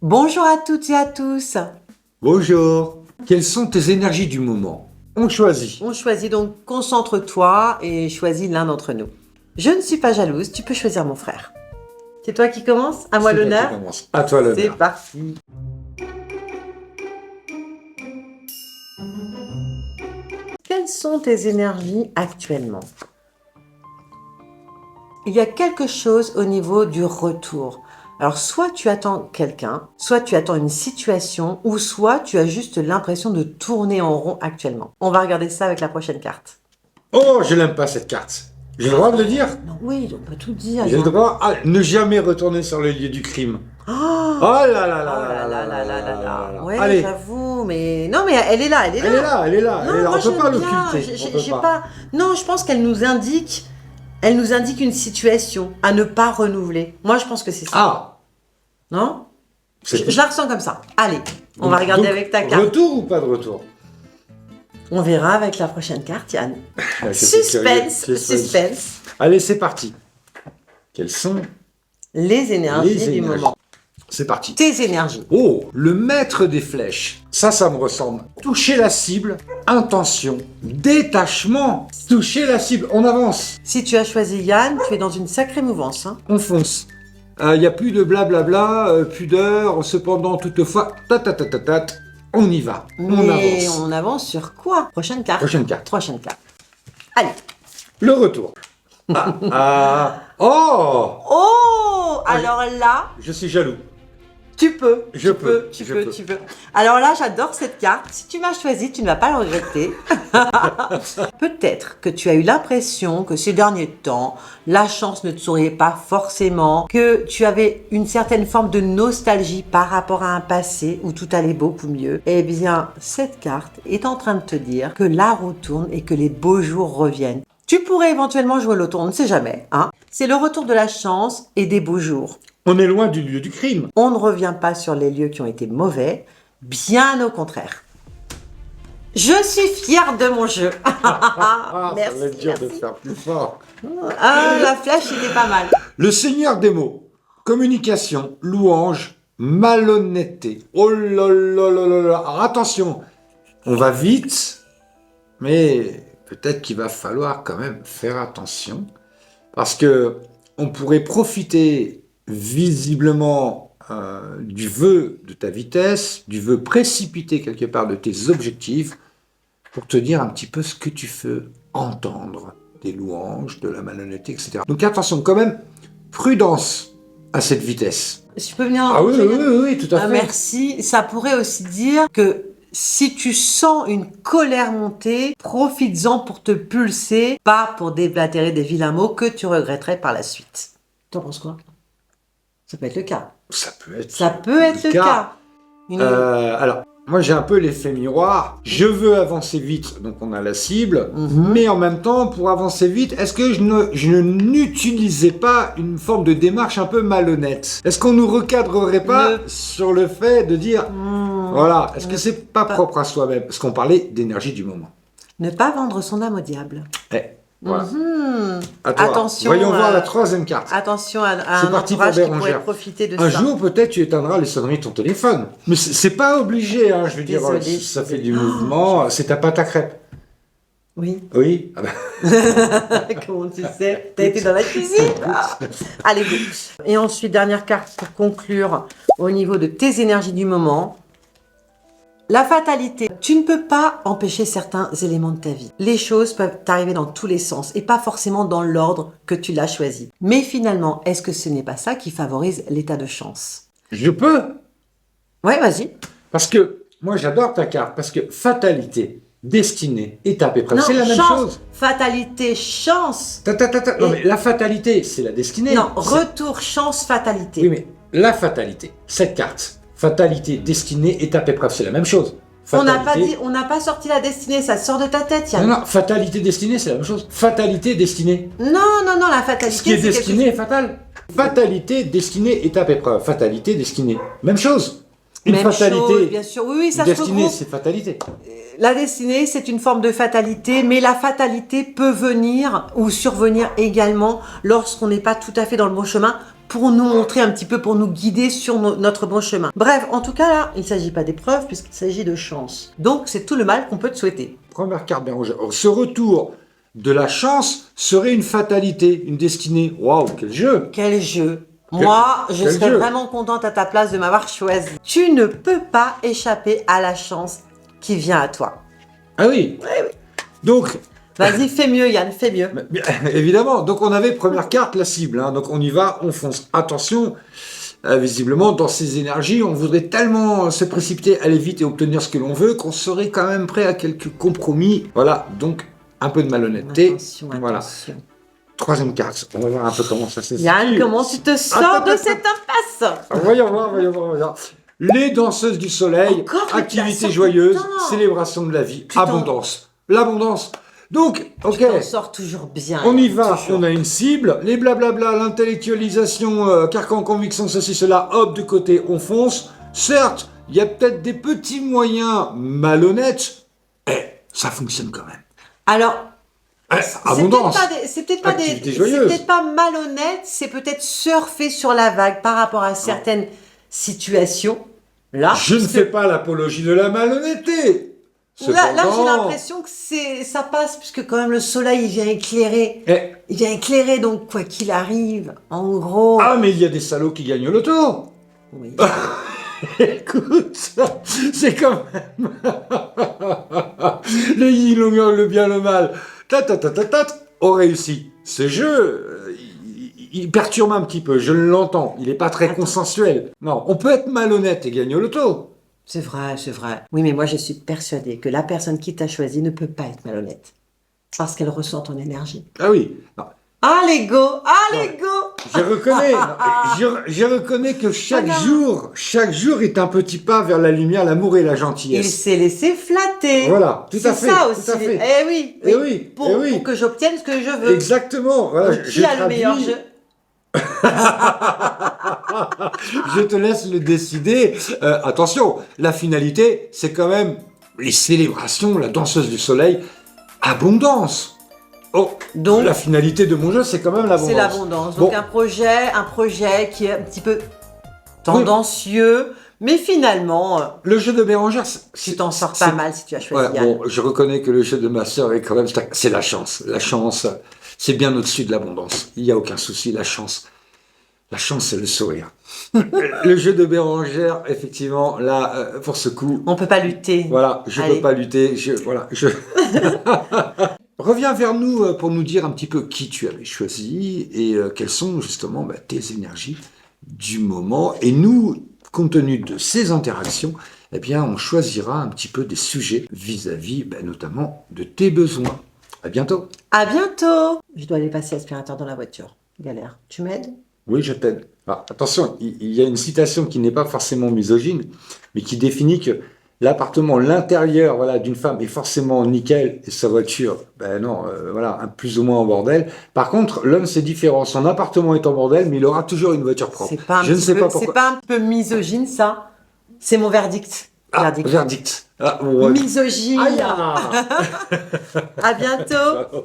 Bonjour à toutes et à tous. Bonjour. Quelles sont tes énergies du moment? On choisit. On choisit donc concentre-toi et choisis l'un d'entre nous. Je ne suis pas jalouse, tu peux choisir mon frère. C'est toi qui commence? À moi C'est toi l'honneur. qui commence. À toi C'est l'honneur. parti. Quelles sont tes énergies actuellement? Il y a quelque chose au niveau du retour. Alors, soit tu attends quelqu'un, soit tu attends une situation, ou soit tu as juste l'impression de tourner en rond actuellement. On va regarder ça avec la prochaine carte. Oh, je l'aime pas cette carte. J'ai le droit de le dire? Non, oui, on peut tout dire. J'ai le droit à ne jamais retourner sur le lieu du crime. Oh, Oh là là là oh là là là là là là. Ouais, Allez, j'avoue, mais non, mais elle est là, elle est là. elle est là, elle est là. Non, Elle est là. moi, On peut j'aime pas bien. l'occulter. On peut J'ai pas. pas. Non, je pense qu'elle nous indique. Elle nous indique une situation à ne pas renouveler. Moi, je pense que c'est ça. Ah, Non? c'est Je la ressens comme ça. Allez, on va Donc- regarder donc, avec ta carte. Retour ou pas de retour? On verra avec la prochaine carte, Yann. Je suis curieux. Suspense, suspense. Allez, c'est parti. Quelles sont Les énergies les du énergies? moment. C'est parti. Tes énergies. Oh, le maître des flèches. Ça me ressemble. Toucher la cible, intention, détachement. Toucher la cible, on avance, Si tu as choisi Yann, tu es dans une sacrée mouvance. Hein. on fonce. Il n'y a plus de blablabla, pudeur, cependant, toutefois, on y va, on Mais avance. on avance sur quoi? Prochaine carte. Prochaine carte. Prochaine carte. Allez. Le retour. Oh, Oh, alors là, je suis jaloux. tu peux. Je peux, Tu je peux, peux. tu peux. Alors là, j'adore cette carte. Si tu m'as choisi, tu ne vas pas le regretter. Peut-être que tu as eu l'impression que ces derniers temps, la chance ne te souriait pas forcément, que tu avais une certaine forme de nostalgie par rapport à un passé où tout allait beaucoup mieux. Eh bien, cette carte est en train de te dire que la roue tourne et que les beaux jours reviennent. Tu pourrais éventuellement jouer l'auto, on ne sait jamais. Hein. C'est le retour de la chance et des beaux jours. On est loin du lieu du crime. On ne revient pas sur les lieux qui ont été mauvais, bien au contraire. Je suis fière de mon jeu. Ça Merci, va être dur de merci. faire plus fort. Ah, la flèche était pas mal. Le seigneur des mots. Communication, louange, malhonnêteté. Oh là là là là là. Alors attention, on va vite, mais peut-être qu'il va falloir quand même faire attention. Parce que on pourrait profiter visiblement du vœu de ta vitesse, du vœu précipité quelque part de tes objectifs, pour te dire un petit peu ce que tu veux entendre, des louanges, de la malhonnêteté, etc. Donc attention, quand même, prudence à cette vitesse. Je peux venir. Ah oui, oui, oui, oui, tout à Ah, fait. merci. Ça pourrait aussi dire que si tu sens une colère monter, profites-en pour te pulser, pas pour déblatérer des vilains mots que tu regretterais par la suite. T'en penses quoi? Ça peut être le cas. Ça peut être, Ça peut être le cas. Une- Alors, moi j'ai un peu l'effet miroir. Je veux avancer vite, donc on a la cible. Mhm. Mais en même temps, pour avancer vite, est-ce que je n'utilisais pas une forme de démarche un peu malhonnête? Est-ce qu'on nous recadrerait pas sur le fait de dire, voilà, est-ce que c'est pas propre à soi-même? Parce qu'on parlait d'énergie du moment. Ne pas vendre son âme au diable. Voilà. Mhm. À toi. Attention, Voyons voir la troisième carte. Attention à C'est un parti pour entourage qui Bérengère. pourrait profiter de Un ça. jour, peut-être, tu éteindras les sonneries de ton téléphone. Mais c'est pas obligé, hein, je veux dire, Désolée, si ça fait du désolée. mouvement, c'est ta pâte à crêpes. Oui. Oui. Ah bah, Comment tu sais? T'as été dans la cuisine. Ah. Allez, go. Et ensuite, dernière carte pour conclure au niveau de tes énergies du moment. La fatalité. Tu ne peux pas empêcher certains éléments de ta vie. Les choses peuvent t'arriver dans tous les sens et pas forcément dans l'ordre que tu l'as choisi. Mais finalement, est-ce que ce n'est pas ça qui favorise l'état de chance? je peux. Ouais, vas-y. Parce que moi, j'adore ta carte. Parce que fatalité, destinée, étape et preuve, c'est la même chance, chose. fatalité, chance. Non, Et- mais la fatalité, c'est la destinée. Non, C'est- retour, chance, fatalité. Oui, mais la fatalité, cette carte, fatalité, destinée, étape et preuve, c'est la même chose. On n'a pas Fatalité- dit, on n'a pas sorti la destinée, ça sort de ta tête, Yann. Non, non, fatalité, destinée, c'est la même chose. Fatalité, destinée. Non, la fatalité. Ce qui est c'est quelque destiné est chose- fatal. Fatalité, destinée, étape, épreuve. Fatalité, destinée. Même chose. Une Même fatalité. chose, bien sûr. Oui, ça se destinée, regroupe. c'est fatalité. La destinée, c'est une forme de fatalité, mais la fatalité peut venir ou survenir également lorsqu'on n'est pas tout à fait dans le bon chemin pour nous montrer un petit peu, pour nous guider sur notre bon chemin. Bref, en tout cas là, il ne s'agit pas d'épreuve puisqu'il s'agit de chance. Donc c'est tout le mal qu'on peut te souhaiter. Première carte Bérangère. Ce retour de la chance serait une fatalité, une destinée. Waouh, quel jeu! Quel jeu! Moi, je quel serais jeu. vraiment contente à ta place de m'avoir choisi. Tu ne peux pas échapper à la chance qui vient à toi. Ah oui. Donc, Vas-y, fais mieux Yann, fais mieux. bien, évidemment, donc on avait première carte, la cible. Hein. Donc on y va, on fonce. Attention, visiblement, dans ces énergies, on voudrait tellement se précipiter, aller vite et obtenir ce que l'on veut qu'on serait quand même prêt à quelques compromis. Voilà, donc un peu de malhonnêteté. Attention, Voilà. attention. Troisième carte, on va voir un peu comment ça se Yann, comment tu te sors de cette impasse? Voyons voir, voyons voir, voyons voir. Les danseuses du soleil, Encore une activité classe, joyeuse, putain. célébration de la vie, Putain. abondance. L'abondance. Donc, ok, Tu t'en sors toujours bien. on y Yann, va, toujours. on a une cible, les blablabla, l'intellectualisation, carcan, conviction, ceci, cela, hop, de côté, on fonce. Certes, il y a peut-être des petits moyens malhonnêtes, ça fonctionne quand même. Alors, Abondance. c'est peut-être pas Activité c'est joyeuse. peut-être pas malhonnête, c'est peut-être surfer sur la vague par rapport à certaines situations. Là, Je ne fais pas l'apologie de la malhonnêteté. là j'ai Cependant- l'impression que ça passe puisque quand même le soleil il vient éclairer. Eh, Il vient éclairer donc quoi qu'il arrive, en gros. ah, mais il y a des salauds qui gagnent au loto. Oui. Écoute, c'est quand même le yin, le bien, le mal. On réussit. Ce jeu, il perturbe un petit peu. Je l'entends. Il n'est pas très Attends. consensuel. Non, on peut être malhonnête et gagner au loto. C'est vrai, c'est vrai. Oui, mais moi je suis persuadée que la personne qui t'a choisi ne peut pas être malhonnête. Parce qu'elle ressent ton énergie. Ah oui. Non, Ah l'ego! Ah Non. l'ego! je reconnais. Je reconnais que chaque jour est un petit pas vers la lumière, l'amour et la Il gentillesse. s'est laissé flatter. Voilà, tout à C'est fait. ça tout aussi. à fait. Eh oui. Eh oui, Pour, eh oui. pour que j'obtienne ce que je veux. Exactement. Voilà, Donc, qui a le meilleur jeu? Je te laisse le décider. Attention, la finalité, c'est quand même les célébrations, la danseuse du soleil, abondance. Oh, Donc, la finalité de mon jeu, c'est quand même l'abondance. c'est l'abondance. Donc Bon. un projet qui est un petit peu tendancieux, mais finalement, Le jeu de Bérangère, tu t'en sors pas mal si tu as choisi Ouais, Yann. bon, je reconnais que le jeu de ma sœur est quand même... C'est la chance. La chance, c'est bien au-dessus de l'abondance. Il n'y a aucun souci, la chance. La chance, c'est le sourire. Le jeu de Bérangère, effectivement, là, pour ce coup, On peut pas lutter. voilà, je ne Allez. peux pas lutter. Reviens vers nous pour nous dire un petit peu qui tu avais choisi et quelles sont justement tes énergies du moment. Et nous, compte tenu de ces interactions, eh bien, on choisira un petit peu des sujets vis-à-vis notamment de tes besoins. À bientôt. À bientôt. Je dois aller passer l'aspirateur dans la voiture. Galère. Tu m'aides? Oui, je t'aide. Ah, attention, il y a une citation qui n'est pas forcément misogyne, mais qui définit que l'appartement, l'intérieur, voilà, d'une femme est forcément nickel et sa voiture, non, voilà, plus ou moins en bordel. Par contre, l'homme, c'est différent. Son appartement est en bordel, mais il aura toujours une voiture propre. C'est pas un Je ne petit sais peu, pas c'est pourquoi. pas un petit peu misogyne ça? C'est mon verdict. Ah, verdict. Ah, ouais. Misogyne. Aïe, ah. À bientôt.